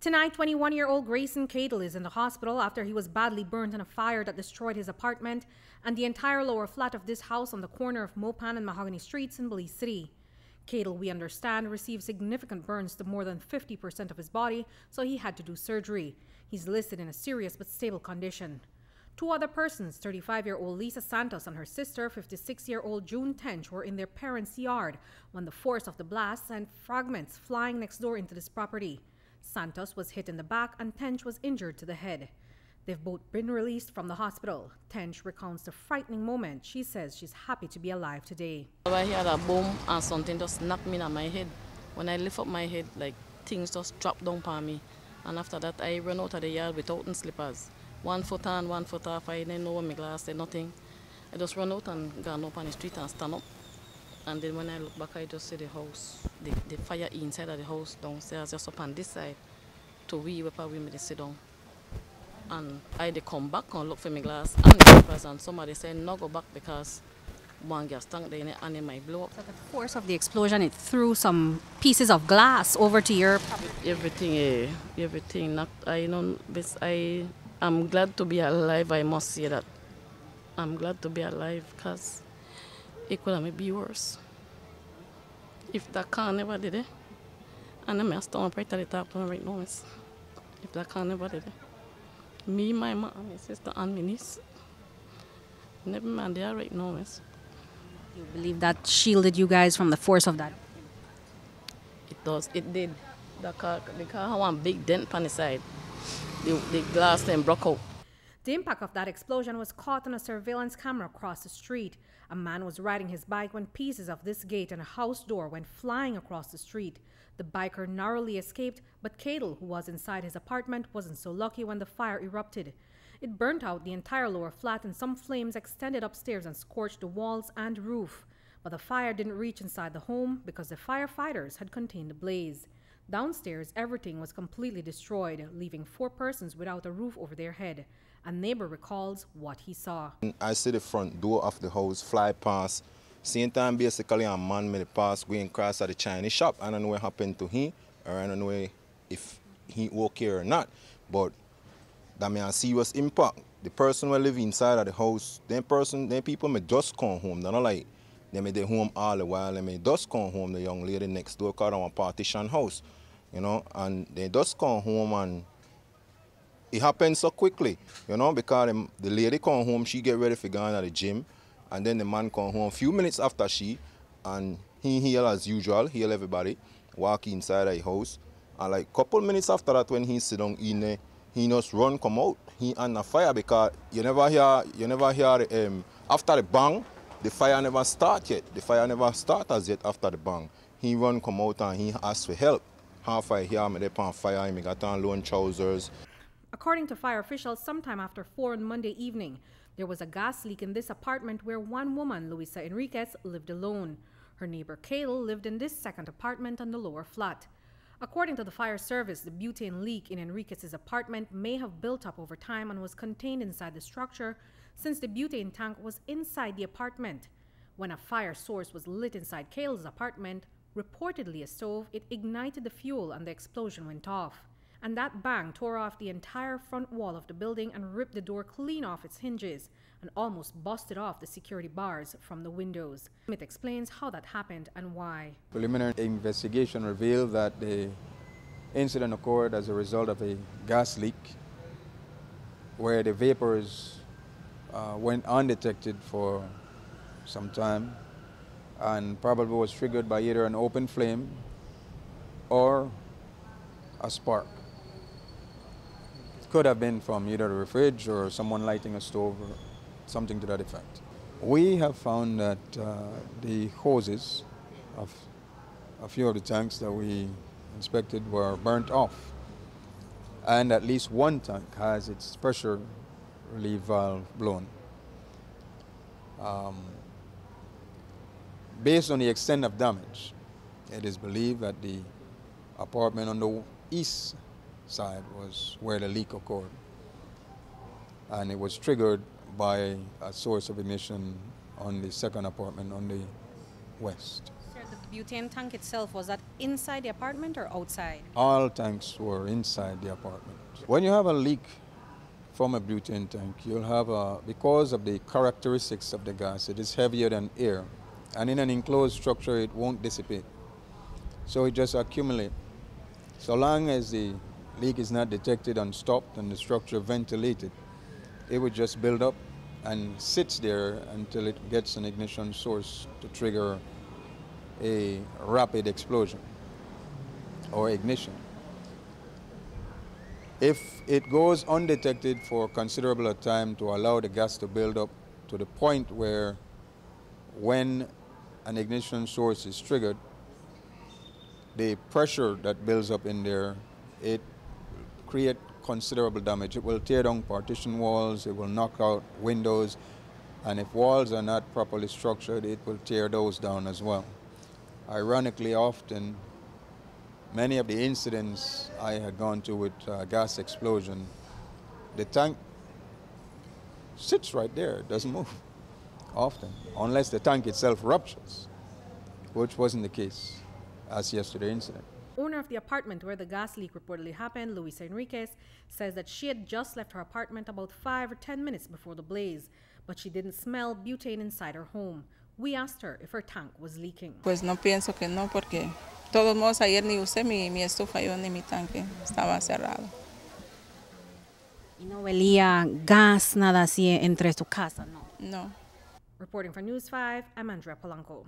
Tonight, 21-year-old Grayson Cadle is in the hospital after he was badly burned in a fire that destroyed his apartment and the entire lower flat of this house on the corner of Mopan and Mahogany Streets in Belize City. Cadle, we understand, received significant burns to more than 50% of his body, so he had to do surgery. He's listed in a serious but stable condition. Two other persons, 35-year-old Lisa Santos and her sister, 56-year-old June Tench, were in their parents' yard when the force of the blast sent fragments flying next door into this property. Santos was hit in the back and Tench was injured to the head. They've both been released from the hospital. Tench recounts the frightening moment. She says she's happy to be alive today. I heard a boom and something just knocked me on my head. When I lift up my head, like things just dropped down on me. And after that, I ran out of the yard without slippers. 1 foot on, 1 foot off. I didn't know what my glass said, nothing. I just run out and gone up on the street and stand up. And then when I look back, I just see the house, the fire inside of the house downstairs, just up on this side, to where we made sit down. And I they come back and look for my glass and the slippers, and somebody said, no, go back because one gas tank there and it might blow up. So the force of the explosion, it threw some pieces of glass over to your property. Everything. I'm glad to be alive, I must say that. I'm glad to be alive because it could have been worse. If that car never did it, and I'm standing right at the top right now, if that car never did it, me, my mom, my sister, and my niece, never mind, they are right now. You believe that shielded you guys from the force of that? It does, it did. The car had one big dent on the side. The glass then broke out. The impact of that explosion was caught on a surveillance camera across the street. A man was riding his bike when pieces of this gate and a house door went flying across the street. The biker narrowly escaped, but Cadle, who was inside his apartment, wasn't so lucky when the fire erupted. It burnt out the entire lower flat and some flames extended upstairs and scorched the walls and roof. But the fire didn't reach inside the home because the firefighters had contained the blaze. Downstairs, everything was completely destroyed, leaving 4 persons without a roof over their head. A neighbor recalls what he saw. I see the front door of the house fly past. Same time, basically, a man made a pass going across at the Chinese shop. I don't know what happened to him, or I don't know if he okay or not. But that may have serious impact. The person who live inside of the house, them people may just come home. They're not like they may be home all the while. They may just come home. The young lady next door called a partition house, you know, and they just come home and it happened so quickly, you know, because the lady come home, she get ready for going to the gym, and then the man come home a few minutes after she, and he heal as usual, heal everybody, walk inside the house, and like couple minutes after that when he sit down in there, he just run come out, he on the fire because you never hear after the bang, the fire never start yet, the fire never start as yet after the bang. He run come out and he ask for help. Half I hear me on fire, he got on long trousers. According to fire officials, sometime after 4 on Monday evening, there was a gas leak in this apartment where one woman, Luisa Enriquez, lived alone. Her neighbor Cadle lived in this second apartment on the lower flat. According to the fire service, the butane leak in Enriquez's apartment may have built up over time and was contained inside the structure since the butane tank was inside the apartment. When a fire source was lit inside Cadle's apartment, reportedly a stove, it ignited the fuel and the explosion went off. And that bang tore off the entire front wall of the building and ripped the door clean off its hinges and almost busted off the security bars from the windows. It explains how that happened and why. Preliminary investigation revealed that the incident occurred as a result of a gas leak where the vapors went undetected for some time and probably was triggered by either an open flame or a spark. Could have been from either the fridge or someone lighting a stove or something to that effect. We have found that the hoses of a few of the tanks that we inspected were burnt off, and at least one tank has its pressure relief valve blown. Based on the extent of damage, it is believed that the apartment on the east side was where the leak occurred, and it was triggered by a source of ignition on the second apartment on the west. Sir, the Butane tank itself, was that inside the apartment or outside? All tanks were inside the apartment. When you have a leak from a butane tank, you'll have because of the characteristics of the gas, it is heavier than air. And in an enclosed structure, it won't dissipate. So it just accumulates. So long as the leak is not detected and stopped and the structure ventilated, it would just build up and sits there until it gets an ignition source to trigger a rapid explosion or ignition. If it goes undetected for considerable time to allow the gas to build up to the point where when an ignition source is triggered, the pressure that builds up in there, it creates considerable damage. It will tear down partition walls, it will knock out windows, and if walls are not properly structured, it will tear those down as well. Ironically, often, many of the incidents I had gone to with gas explosion, the tank sits right there, it doesn't move, often, unless the tank itself ruptures, which wasn't the case as yesterday's incident. Owner of the apartment where the gas leak reportedly happened, Luisa Enriquez, says that she had just left her apartment about 5 or 10 minutes before the blaze, but she didn't smell butane inside her home. We asked her if her tank was leaking. Pues no pienso que no, porque todos modos ayer ni usé mi estufa yo ni mi tanque, estaba cerrado. ¿Y no olía gas, nada así entre su casa, no? No. Reporting for News 5, I'm Andrea Polanco.